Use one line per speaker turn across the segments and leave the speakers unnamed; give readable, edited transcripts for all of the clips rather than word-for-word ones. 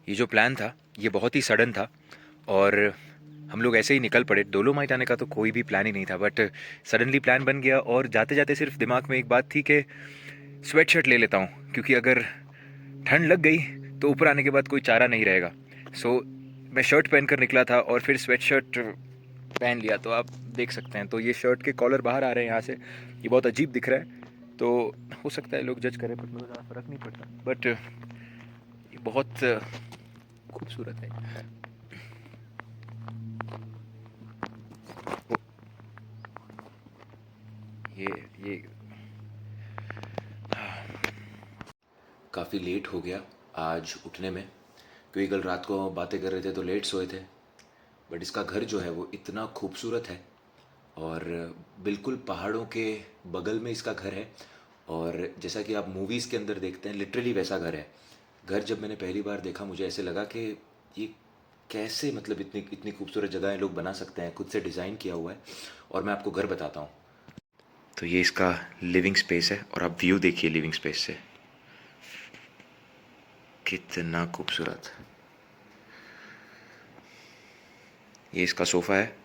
ये जो प्लान था ये बहुत ही सडन था और हम लोग ऐसे ही निकल पड़े। डोलोमाइट आने का तो कोई भी प्लान ही नहीं था, बट सडनली प्लान बन गया और जाते जाते सिर्फ दिमाग में एक बात थी कि स्वेट शर्ट ले लेता हूँ, क्योंकि अगर ठंड लग गई तो ऊपर आने के बाद कोई चारा नहीं रहेगा। सो मैं शर्ट पहन कर निकला था और फिर स्वेट शर्ट पहन लिया। तो आप देख सकते हैं, तो ये शर्ट के कॉलर बाहर आ रहे हैं यहाँ से, ये बहुत अजीब दिख रहा है। तो हो सकता है लोग जज करें, बट मुझे ज़्यादा फ़र्क नहीं पड़ता। बट ये बहुत खूबसूरत है। ये काफ़ी लेट हो गया आज उठने में, क्योंकि कल रात को बातें कर रहे थे तो लेट सोए थे। बट इसका घर जो है वो इतना खूबसूरत है और बिल्कुल पहाड़ों के बगल में इसका घर है। और जैसा कि आप मूवीज़ के अंदर देखते हैं, लिटरली वैसा घर है। घर जब मैंने पहली बार देखा मुझे ऐसे लगा कि ये कैसे, मतलब इतनी इतनी खूबसूरत जगहें लोग बना सकते हैं, खुद से डिज़ाइन किया हुआ है। और मैं आपको घर बताता हूँ। तो ये इसका लिविंग स्पेस है और आप व्यू देखिए लिविंग स्पेस से, कितना खूबसूरत। ये इसका सोफ़ा है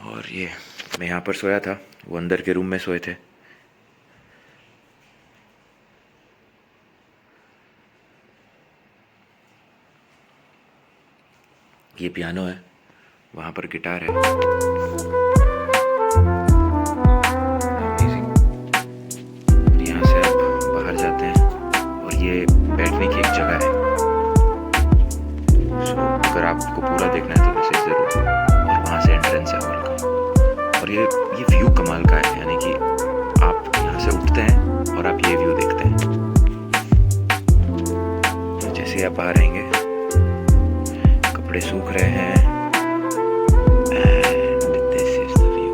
और ये मैं यहाँ पर सोया था, वो अंदर के रूम में सोए थे। ये पियानो है, वहाँ पर गिटार है। अमेजिंग। यहाँ से आप बाहर जाते हैं और ये बैठने की एक जगह है। सो अगर आपको पूरा देखना है तो वैसे ज़रूर। और वहाँ से एंट्रेंस है हॉल का। और ये व्यू कमाल का है, यानी कि आप यहाँ से उठते हैं और आप ये व्यू देखते हैं। तो जैसे आप बाहर रहेंगे, कपड़े सूख रहे हैं and this is the view.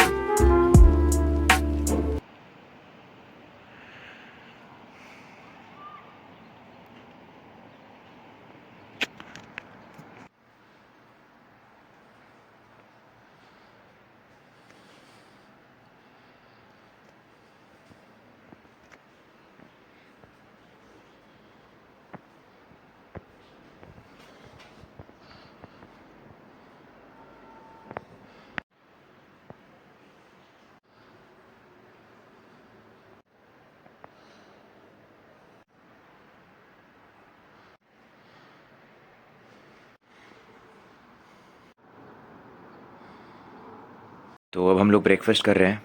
तो अब हम लोग ब्रेकफास्ट कर रहे हैं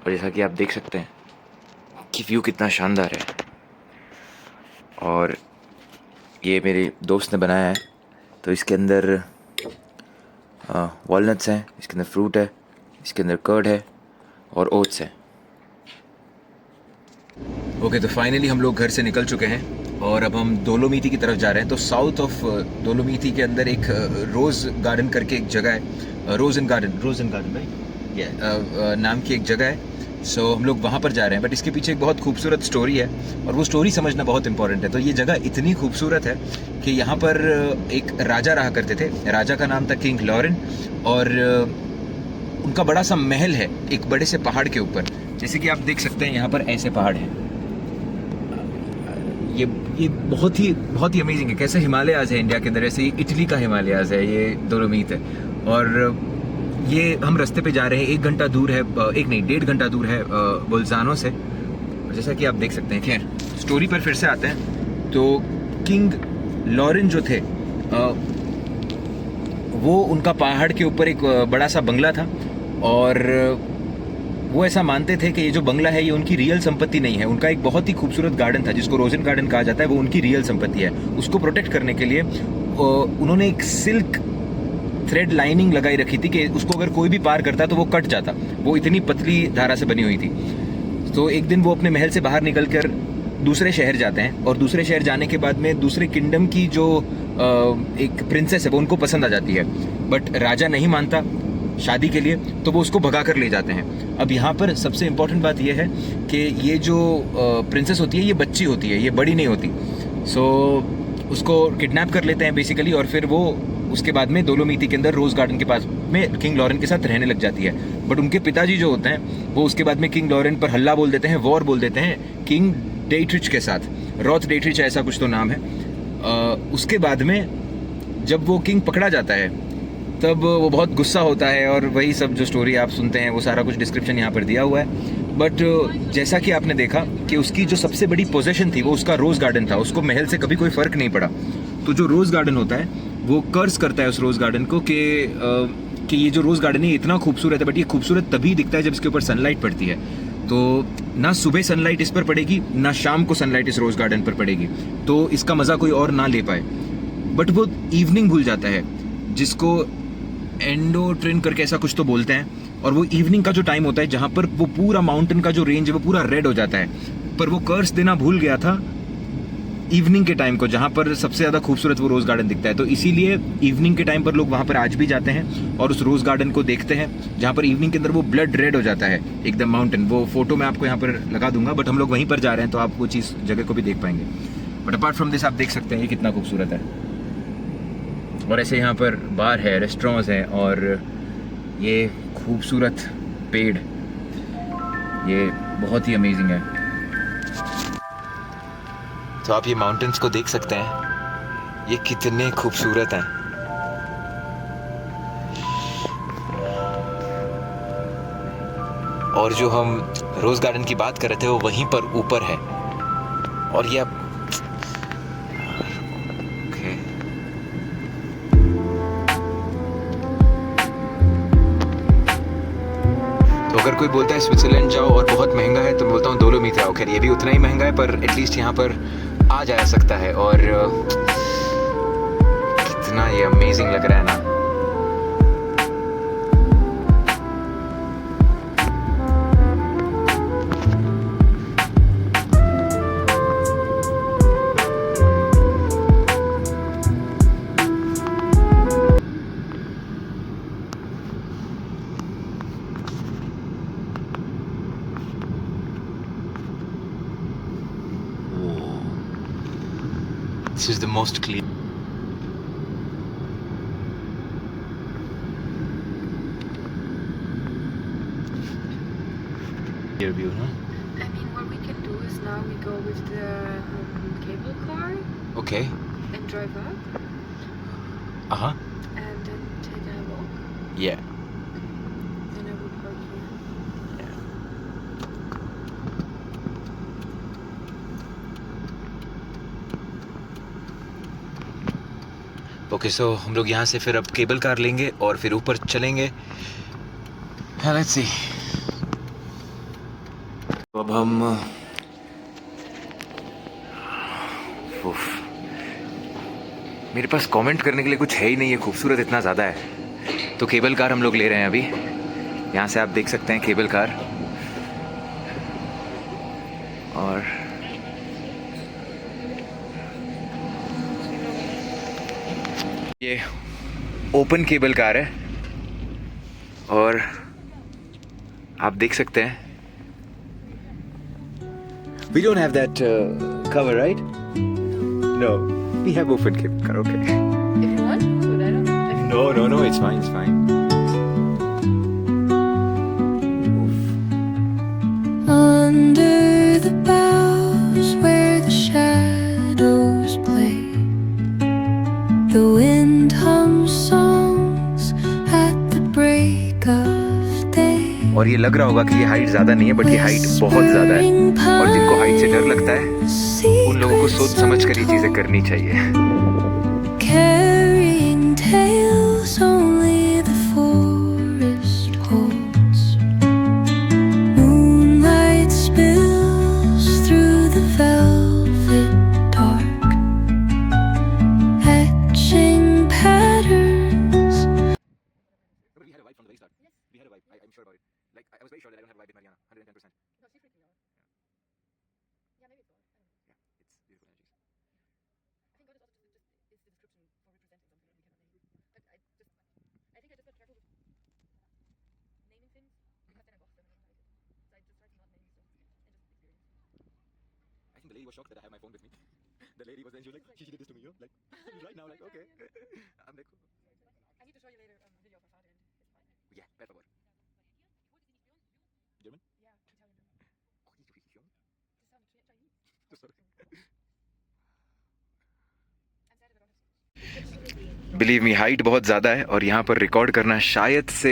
और जैसा कि आप देख सकते हैं कि व्यू कितना शानदार है। और ये मेरे दोस्त ने बनाया है, तो इसके अंदर वॉलनट्स हैं, इसके अंदर फ्रूट है, इसके अंदर कर्ड है और ओट्स है। ओके, तो फाइनली हम लोग घर से निकल चुके हैं और अब हम डोलोमिती की तरफ जा रहे हैं। तो साउथ ऑफ डोलोमिती के अंदर एक रोज़ गार्डन करके एक जगह है, रोज़न गार्डन भाई नाम की एक जगह है। सो हम लोग वहाँ पर जा रहे हैं, बट इसके पीछे एक बहुत खूबसूरत स्टोरी है और वो स्टोरी समझना बहुत इंपॉर्टेंट है। तो ये जगह इतनी खूबसूरत है कि यहाँ पर एक राजा रहा करते थे। राजा का नाम था किंग लॉरेन और उनका बड़ा सा महल है एक बड़े से पहाड़ के ऊपर। जैसे कि आप देख सकते हैं यहाँ पर ऐसे पहाड़ हैं। ये बहुत ही अमेजिंग है। कैसे हिमालयाज़ है इंडिया के अंदर, ऐसे ही इटली का हिमालयाज़ है, ये डोलोमीत है। और ये हम रास्ते पे जा रहे हैं, 1 घंटा दूर है, 1.5 घंटा दूर है बोल्जानो से। जैसा कि आप देख सकते हैं। खैर, स्टोरी पर फिर से आते हैं। तो किंग लॉरेन जो थे, वो उनका पहाड़ के ऊपर एक बड़ा सा बंगला था और वो ऐसा मानते थे कि ये जो बंगला है ये उनकी रियल संपत्ति नहीं है। उनका एक बहुत ही खूबसूरत गार्डन था जिसको रोजन गार्डन कहा जाता है, वो उनकी रियल संपत्ति है। उसको प्रोटेक्ट करने के लिए उन्होंने एक सिल्क थ्रेड लाइनिंग लगाई रखी थी कि उसको अगर कोई भी पार करता तो वो कट जाता। वो इतनी पतली धारा से बनी हुई थी। तो एक दिन वो अपने महल से बाहर निकल कर दूसरे शहर जाते हैं और दूसरे शहर जाने के बाद में दूसरे किंगडम की जो एक प्रिंसेस है वो उनको पसंद आ जाती है। बट राजा नहीं मानता शादी के लिए, तो वो उसको भगा कर ले जाते हैं। अब यहाँ पर सबसे इम्पोर्टेंट बात यह है कि ये जो प्रिंसेस होती है ये बच्ची होती है, ये बड़ी नहीं होती। सो उसको किडनैप कर लेते हैं बेसिकली, और फिर वो उसके बाद में डोलोमिती के अंदर रोज़ गार्डन के पास में किंग लॉरेन के साथ रहने लग जाती है। बट उनके पिताजी जो होते हैं वो उसके बाद में किंग लॉरेन पर हल्ला बोल देते हैं, वॉर बोल देते हैं किंग डेट्रिच के साथ। रॉथ डेट्रिच ऐसा कुछ तो नाम है। उसके बाद में जब वो किंग पकड़ा जाता है तब वो बहुत गुस्सा होता है, और वही सब जो स्टोरी आप सुनते हैं वो सारा कुछ डिस्क्रिप्शन यहाँ पर दिया हुआ है। बट जैसा कि आपने देखा कि उसकी जो सबसे बड़ी पोजेशन थी वो उसका रोज़ गार्डन था, उसको महल से कभी कोई फ़र्क नहीं पड़ा। तो जो रोज़ गार्डन होता है वो कर्ज करता है उस रोज़ गार्डन को कि ये जो रोज़ गार्डन है इतना खूबसूरत है, बट ये खूबसूरत तभी दिखता है जब इसके ऊपर सनलाइट पड़ती है। तो ना सुबह सनलाइट इस पर पड़ेगी ना शाम को सनलाइट इस रोज़ गार्डन पर पड़ेगी, तो इसका मज़ा कोई और ना ले पाए। बट वो इवनिंग भूल जाता है, जिसको एंडोट्रिन करके ऐसा कुछ तो बोलते हैं, और वो इवनिंग का जो टाइम होता है जहाँ पर वो पूरा माउंटेन का जो रेंज है वो पूरा रेड हो जाता है। पर वो कर्स देना भूल गया था इवनिंग के टाइम को, जहाँ पर सबसे ज़्यादा खूबसूरत वो रोज़ गार्डन दिखता है। तो इसीलिए इवनिंग के टाइम पर लोग वहाँ पर आज भी जाते हैं और उस रोज़ गार्डन को देखते हैं, जहाँ पर इवनिंग के अंदर वो ब्लड रेड हो जाता है एकदम माउंटेन। वो फोटो मैं आपको यहाँ पर लगा दूंगा, बट हम लोग वहीं पर जा रहे हैं तो आप वो चीज़ जगह को भी देख पाएंगे। बट अपार्ट फ्रॉम दिस आप देख सकते हैं ये कितना खूबसूरत है। और ऐसे यहाँ पर बार है, रेस्टोरेंट्स हैं, और ये खूबसूरत पेड़, ये बहुत ही अमेजिंग है। तो आप ये माउंटेन्स को देख सकते हैं, ये कितने खूबसूरत हैं। और जो हम रोज़ गार्डन की बात कर रहे थे वो वहीं पर ऊपर है। और ये आप अगर कोई बोलता है स्विट्ज़रलैंड जाओ और बहुत महंगा है, तो मैं बोलता हूँ डोलोमीट जाओ। खैर ये भी उतना ही महंगा है, पर एटलीस्ट यहाँ पर आ जा सकता है। और कितना ये अमेजिंग लग रहा है ना। This is the most clear view, no?
I mean, what we can do is now we go with the cable car
Okay.
and drive up
Uh-huh.
and then take a walk.
Yeah.
Then I will park here.
Okay, so हम लोग यहाँ से फिर अब cable car लेंगे और फिर ऊपर चलेंगे। Let's see. अब हम मेरे पास कमेंट करने के लिए कुछ है ही नहीं है, खूबसूरत इतना ज़्यादा है। तो केबल कार हम लोग ले रहे हैं अभी। यहाँ से आप देख सकते हैं केबल कार। और ये ओपन केबल कार है, और आप देख सकते हैं we don't have that cover, right? No, we have open cable car. Okay.
If you want to, but I don't.
No, it's fine, it's fine.
Under the boughs where the shadows play, the wind hums songs at the break of day.
और ये लग रहा होगा कि ये height ज़्यादा नहीं है, बट ये हाइट बहुत ज़्यादा है। और जिनको हाइट से डर लगता है उन लोगों को सोच समझ कर ये चीज़ें करनी चाहिए।
Carrying tales only the forest holds. Moonlight spills through the velvet dark, etching patterns.
We had a vibe from the very start. We had a vibe. I'm sure about it. Like I was very sure that I don't have a vibe with Mariana. 110%.
No, she's freaking me out. Yeah, maybe it's all. I don't know.
Yeah, it's beautiful energies.
I think God is also just is the description for representing something that we cannot name. But I think I just got careful with naming things because then I lost them and I don't like it. So I just try to not name stuff and just experience.
I think the lady was shocked that I have my phone with me. The lady was then, she was like, she did this to me, you know? Like, right now, like, okay. I'm like,
I need to show you later video of my father and his fine.
yeah, per favor. German?
Yeah, Italian.
Oh, die Religion?
Das sound Chinese.
Sorry. Believe me height बहुत ज़्यादा है और यहाँ पर record करना शायद से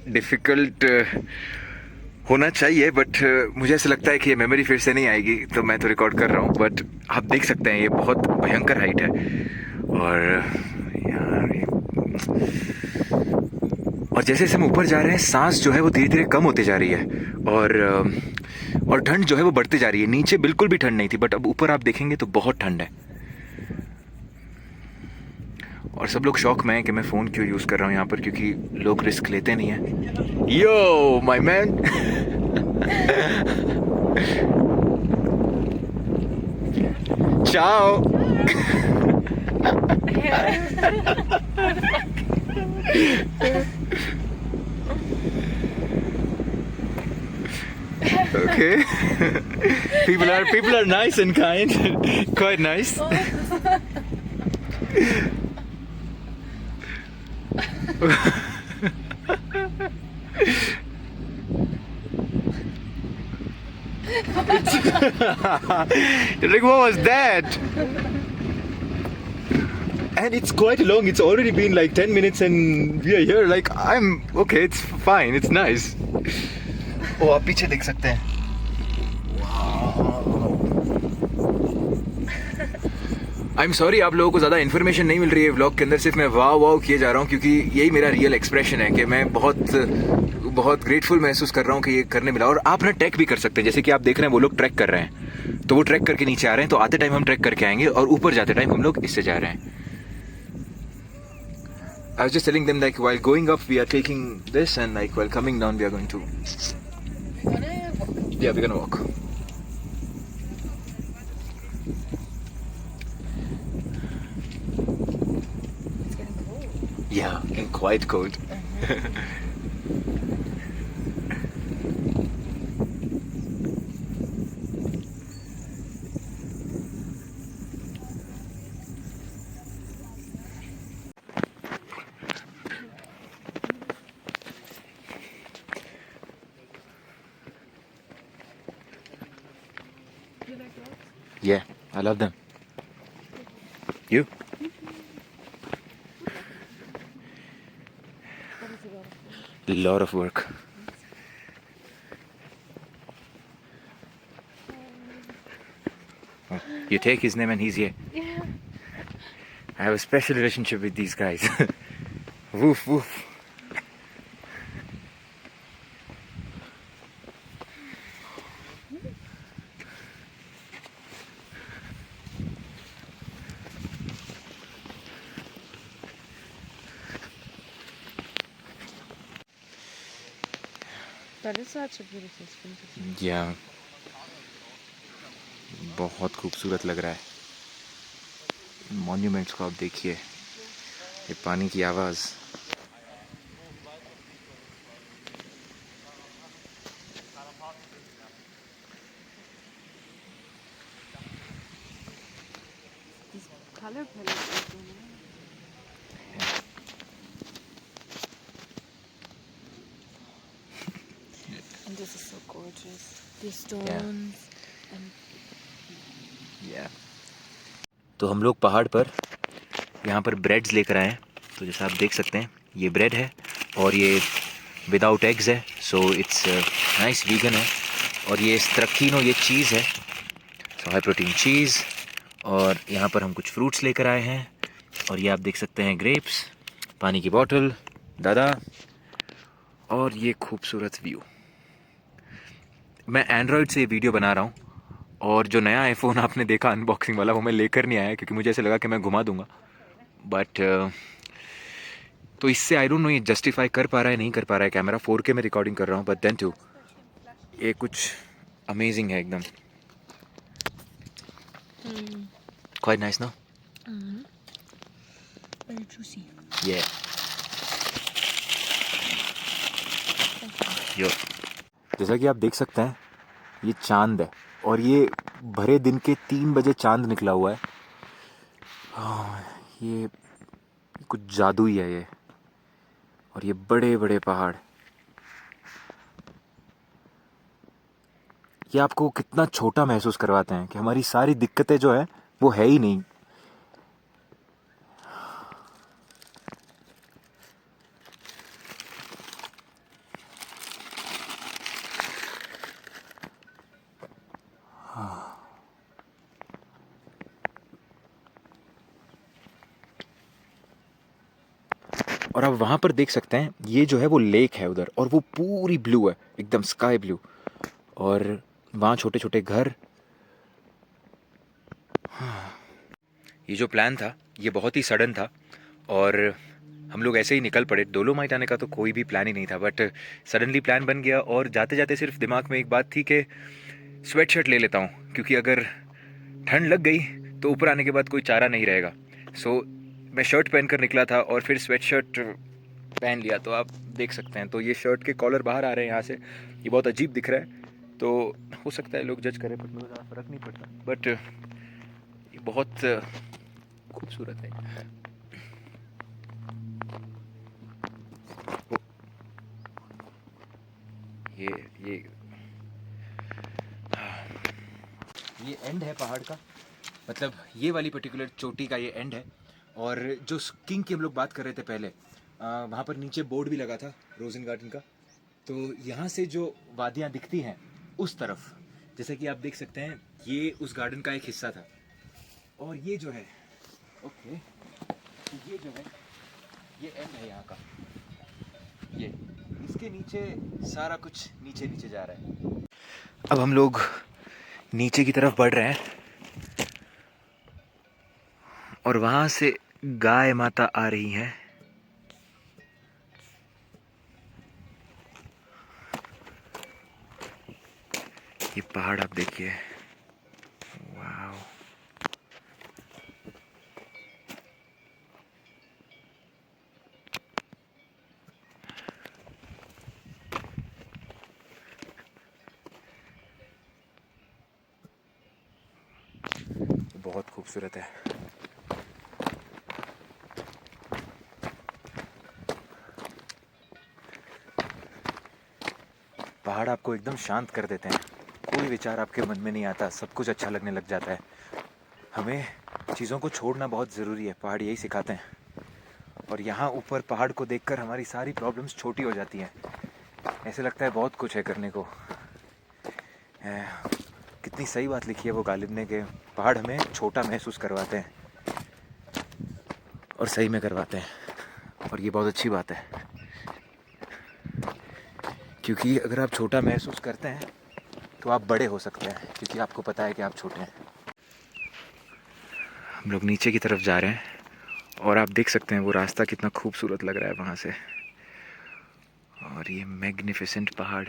difficult होना चाहिए, बट मुझे ऐसा लगता है कि ये मेमोरी फिर से नहीं आएगी, तो मैं तो रिकॉर्ड कर रहा हूँ। बट आप देख सकते हैं ये बहुत भयंकर हाइट है। और यार और जैसे जैसे हम ऊपर जा रहे हैं सांस जो है वो धीरे धीरे कम होते जा रही है और ठंड जो है वो बढ़ती जा रही है। नीचे बिल्कुल भी ठंड नहीं थी, बट अब ऊपर आप देखेंगे तो बहुत ठंड है। और सब लोग शौक में हैं कि मैं फ़ोन क्यों यूज़ कर रहा हूँ यहाँ पर, क्योंकि लोग रिस्क लेते नहीं हैं। Yo my man. चाओ। Okay. people are nice and kind. Quite nice. You're like, what was that? And it's quite long. It's already been like 10 minutes and we are here. Like, I'm okay. It's fine. It's nice. Oh, आप पीछे देख सकते हैं। I'm sorry आप लोगों को ज़्यादा information नहीं मिल रही है व्लॉग के अंदर। सिर्फ मैं वाव वाव किए जा रहा हूँ, क्योंकि यही मेरा रियल एक्सप्रेशन है कि मैं बहुत ग्रेटफुल महसूस कर रहा हूँ कि ये करने मिला। और आप ना ट्रैक भी कर सकते हैं, जैसे कि आप देख रहे हैं वो लोग ट्रैक कर रहे हैं, तो वो ट्रैक करके नीचे आ रहे हैं, तो आते टाइम हम ट्रैक करके आएंगे और ऊपर जाते टाइम हम लोग इससे जा रहे हैं। I was just telling them like while going up we are taking this, and like while coming down we are going to we're gonna walk.
It's getting cold.
Yeah, and quite cold.
You like dogs?
Yeah, I love them. You?
That is a lot of fun.
Lot of work. Oh, you take his name and he's here.
Yeah.
I have a special relationship with these guys. Woof woof.
That is such a beautiful spring to see.
Yeah. बहुत खूबसूरत लग रहा है। Monuments को आप देखिए, ये पानी की आवाज़।
These color palettes are so nice. And this is so gorgeous. These stones and
तो हम लोग पहाड़ पर यहाँ पर ब्रेड्स लेकर आए हैं। तो जैसा आप देख सकते हैं ये ब्रेड है और ये विदाउट एग्स है, सो इट्स नाइस वीगन है। और ये स्त्रक्कीनो ये चीज़ है, सो हाई प्रोटीन चीज़। और यहाँ पर हम कुछ फ्रूट्स लेकर आए हैं और ये आप देख सकते हैं ग्रेप्स, पानी की बोतल, दादा और ये खूबसूरत व्यू। मैं एंड्रॉयड से वीडियो बना रहा हूँ और जो नया आईफोन आपने देखा अनबॉक्सिंग वाला वो मैं लेकर नहीं आया, क्योंकि मुझे ऐसे लगा कि मैं घुमा दूंगा। बट तो इससे आई डोंट नो ये जस्टिफाई कर पा रहा है नहीं कर पा रहा है कैमरा। 4K में रिकॉर्डिंग कर रहा हूँ, बट देन टू ये कुछ अमेजिंग है एकदम। क्वाइट नाइस ना।
very juicy.
ये यो जैसा कि आप देख सकते हैं ये चांद है और ये भरे दिन के 3 बजे चांद निकला हुआ है। ये कुछ जादू ही है ये। और ये बड़े बड़े पहाड़, ये आपको कितना छोटा महसूस करवाते हैं कि हमारी सारी दिक्कतें जो है वो है ही नहीं। और आप वहाँ पर देख सकते हैं ये जो है वो लेक है उधर, और वो पूरी ब्लू है, एकदम स्काई ब्लू। और वहाँ छोटे छोटे घर। ये जो प्लान था ये बहुत ही सडन था, और हम लोग ऐसे ही निकल पड़े। डोलोमाइट आने का तो कोई भी प्लान ही नहीं था, बट सडनली प्लान बन गया। और जाते जाते सिर्फ दिमाग में एक बात थी कि स्वेट शर्ट ले लेता हूँ, क्योंकि अगर ठंड लग गई तो ऊपर आने के बाद कोई चारा नहीं रहेगा। सो मैं शर्ट पहन कर निकला था और फिर स्वेट शर्ट पहन लिया। तो आप देख सकते हैं, तो ये शर्ट के कॉलर बाहर आ रहे हैं यहाँ से, ये बहुत अजीब दिख रहा है। तो हो सकता है लोग जज करें, बट मुझे ज़्यादा फ़र्क नहीं पड़ता। बट ये बहुत खूबसूरत है। ये ये ये एंड है पहाड़ का, मतलब ये वाली पर्टिकुलर चोटी का ये एंड है। और जो स्किंग की हम लोग बात कर रहे थे पहले, वहाँ पर नीचे बोर्ड भी लगा था रोज़न गार्डन का। तो यहाँ से जो वादियाँ दिखती हैं उस तरफ, जैसे कि आप देख सकते हैं, ये उस गार्डन का एक हिस्सा था। और ये जो है, ओके, तो ये जो है ये एंड है यहाँ का। ये इसके नीचे सारा कुछ नीचे नीचे जा रहा है। अब हम लोग नीचे की तरफ बढ़ रहे हैं, और वहाँ से गाय माता आ रही हैं। ये पहाड़ आप देखिए, वाव। बहुत खूबसूरत है। पहाड़ आपको एकदम शांत कर देते हैं, कोई विचार आपके मन में नहीं आता, सब कुछ अच्छा लगने लग जाता है। हमें चीज़ों को छोड़ना बहुत ज़रूरी है, पहाड़ यही सिखाते हैं। और यहाँ ऊपर पहाड़ को देखकर हमारी सारी प्रॉब्लम्स छोटी हो जाती हैं। ऐसे लगता है बहुत कुछ है करने को। कितनी सही बात लिखी है वो गालिब ने, कि पहाड़ हमें छोटा महसूस करवाते हैं, और सही में करवाते हैं। और ये बहुत अच्छी बात है, क्योंकि अगर आप छोटा महसूस करते हैं तो आप बड़े हो सकते हैं, क्योंकि आपको पता है कि आप छोटे हैं। हम लोग नीचे की तरफ जा रहे हैं, और आप देख सकते हैं वो रास्ता कितना खूबसूरत लग रहा है वहाँ से। और ये मैग्निफिसेंट पहाड़।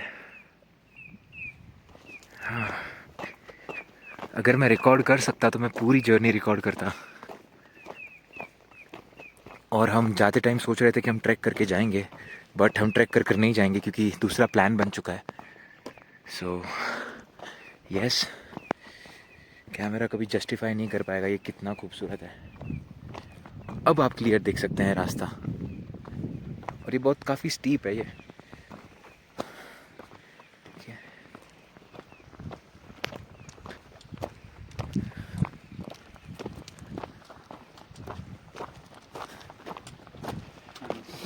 हाँ, अगर मैं रिकॉर्ड कर सकता तो मैं पूरी जर्नी रिकॉर्ड करता। और हम जाते टाइम सोच रहे थे कि हम ट्रैक करके जाएंगे, बट हम ट्रैक कर कर नहीं जाएंगे, क्योंकि दूसरा प्लान बन चुका है। सो यस, कैमरा कभी जस्टिफाई नहीं कर पाएगा ये कितना खूबसूरत है। अब आप क्लियर देख सकते हैं रास्ता, और ये बहुत काफ़ी स्टीप है ये।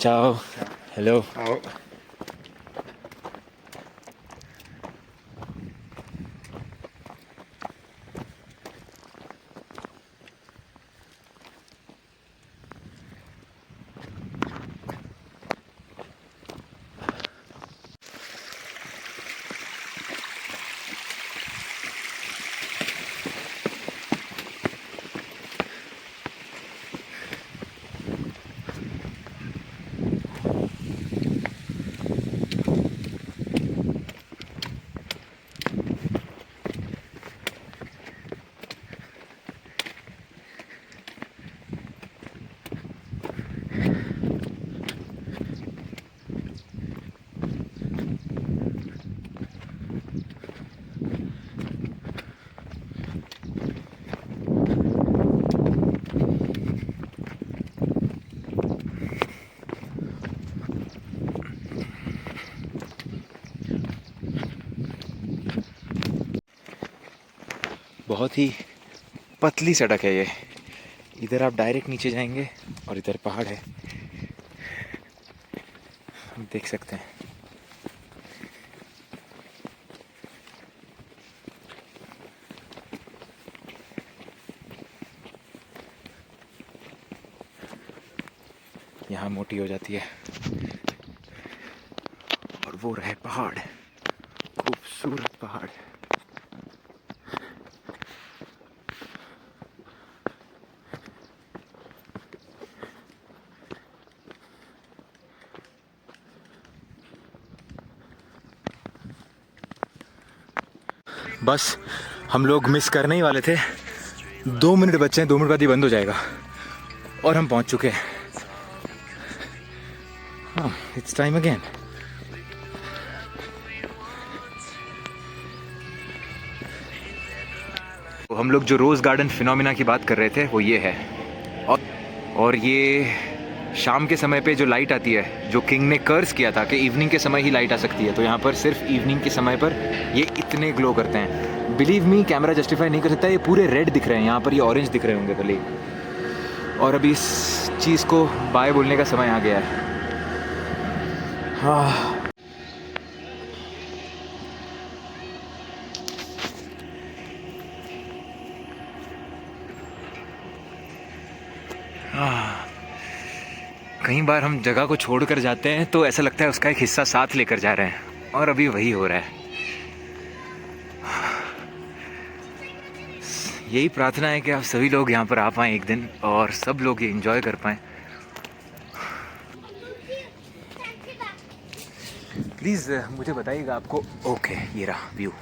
चाओ, हेलो।
आओ।
बहुत ही पतली सड़क है ये, इधर आप डायरेक्ट नीचे जाएंगे और इधर पहाड़ है, हम देख सकते हैं। यहाँ मोटी हो जाती है। और वो रहे पहाड़, खूबसूरत पहाड़। बस हम लोग मिस करने ही वाले थे। 2 मिनट बचे हैं, 2 मिनट बाद ही बंद हो जाएगा और हम पहुंच चुके हैं। हाँ, इट्स टाइम अगेन। तो हम लोग जो रोज़ गार्डन फिनोमिना की बात कर रहे थे वो ये है। और ये शाम के समय पे जो लाइट आती है, जो किंग ने कर्स किया था कि इवनिंग के समय ही लाइट आ सकती है, तो यहाँ पर सिर्फ इवनिंग के समय पर ये इतने ग्लो करते हैं। बिलीव मी, कैमरा जस्टिफाई नहीं कर सकता। ये पूरे रेड दिख रहे हैं, यहाँ पर ये ऑरेंज दिख रहे होंगे भले। और अभी इस चीज़ को बाय बोलने का समय आ गया है। हाँ, कई बार हम जगह को छोड़कर जाते हैं तो ऐसा लगता है उसका एक हिस्सा साथ लेकर जा रहे हैं, और अभी वही हो रहा है। यही प्रार्थना है कि आप सभी लोग यहाँ पर आ पाएँ एक दिन और सब लोग ये एंजॉय कर पाएँ। प्लीज़ मुझे बताइएगा आपको। ओके, ये रहा व्यू।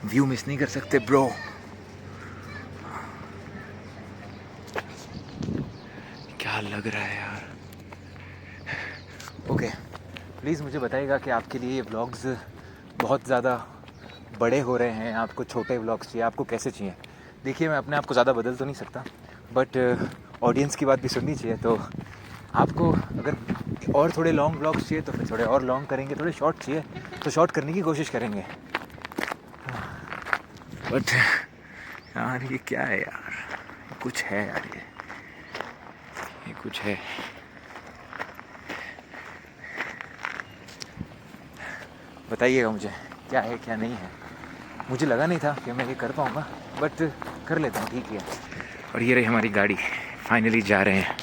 व्यू मिस नहीं कर सकते ब्रो। क्या लग रहा है यार। ओके, प्लीज़ मुझे बताइएगा कि आपके लिए ये व्लॉग्स बहुत ज़्यादा बड़े हो रहे हैं, आपको छोटे व्लॉग्स चाहिए, आपको कैसे चाहिए। देखिए, मैं अपने आप को ज़्यादा बदल तो नहीं सकता, बट ऑडियंस की बात भी सुननी चाहिए। तो आपको अगर और थोड़े लॉन्ग व्लॉग्स चाहिए तो फिर थोड़े और लॉन्ग करेंगे, थोड़े शॉर्ट चाहिए तो शॉर्ट करने की कोशिश करेंगे। बट यार ये क्या है यार, कुछ है यार, ये कुछ है। बताइएगा मुझे क्या है क्या नहीं है। मुझे लगा नहीं था कि मैं ये कर पाऊँगा, बट कर लेता हूँ, ठीक है। और ये रही हमारी गाड़ी, फाइनली जा रहे हैं।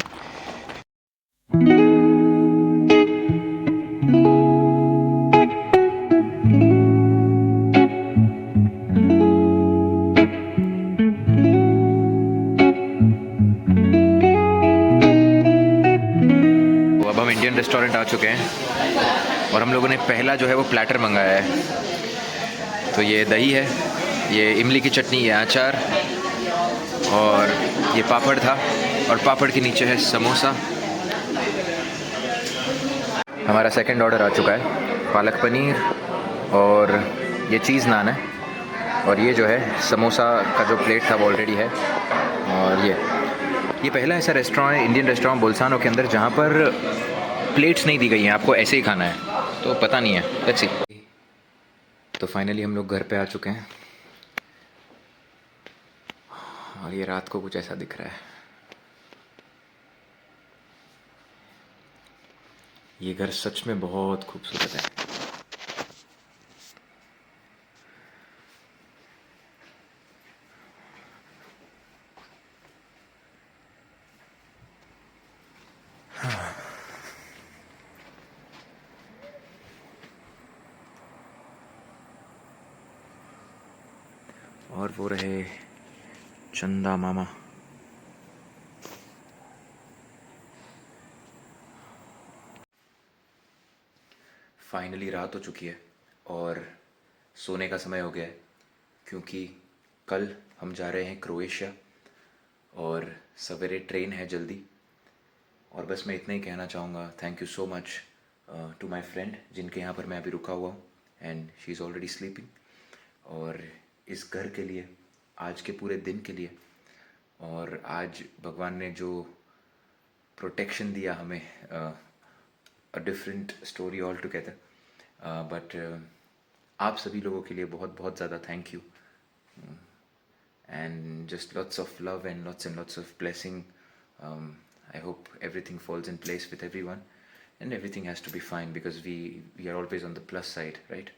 तो अब हम इंडियन रेस्टोरेंट आ चुके हैं और हम लोगों ने पहला जो है वो प्लेटर मंगाया है। तो ये दही है, ये इमली की चटनी, ये अचार, और ये पापड़ था, और पापड़ के नीचे है समोसा। हमारा सेकंड ऑर्डर आ चुका है, पालक पनीर और ये चीज़ नान है, और ये जो है समोसा का जो प्लेट था वो ऑलरेडी है। और ये पहला ऐसा रेस्टोरेंट है, इंडियन रेस्टोरेंट बोलसानो के अंदर, जहाँ पर प्लेट्स नहीं दी गई हैं, आपको ऐसे ही खाना है। तो पता नहीं है, लेट्स सी। तो फाइनली हम लोग घर पे आ चुके हैं और ये रात को कुछ ऐसा दिख रहा है। ये घर सच में बहुत खूबसूरत है। और वो रहे चंदा मामा। फाइनली रात हो चुकी है और सोने का समय हो गया है, क्योंकि कल हम जा रहे हैं क्रोएशिया और सवेरे ट्रेन है जल्दी। और बस मैं इतना ही कहना चाहूँगा, thank you so much to my friend, जिनके यहाँ पर मैं अभी रुका हुआ हूँ, and she is already sleeping. और इस घर के लिए, आज के पूरे दिन के लिए, और आज भगवान ने जो प्रोटेक्शन दिया हमें, a different story all together. But आप सभी लोगों के लिए बहुत बहुत ज़्यादा thank you, and just lots of love and lots of blessing. I hope everything falls in place with everyone, and everything has to be fine because we are always on the plus side, right?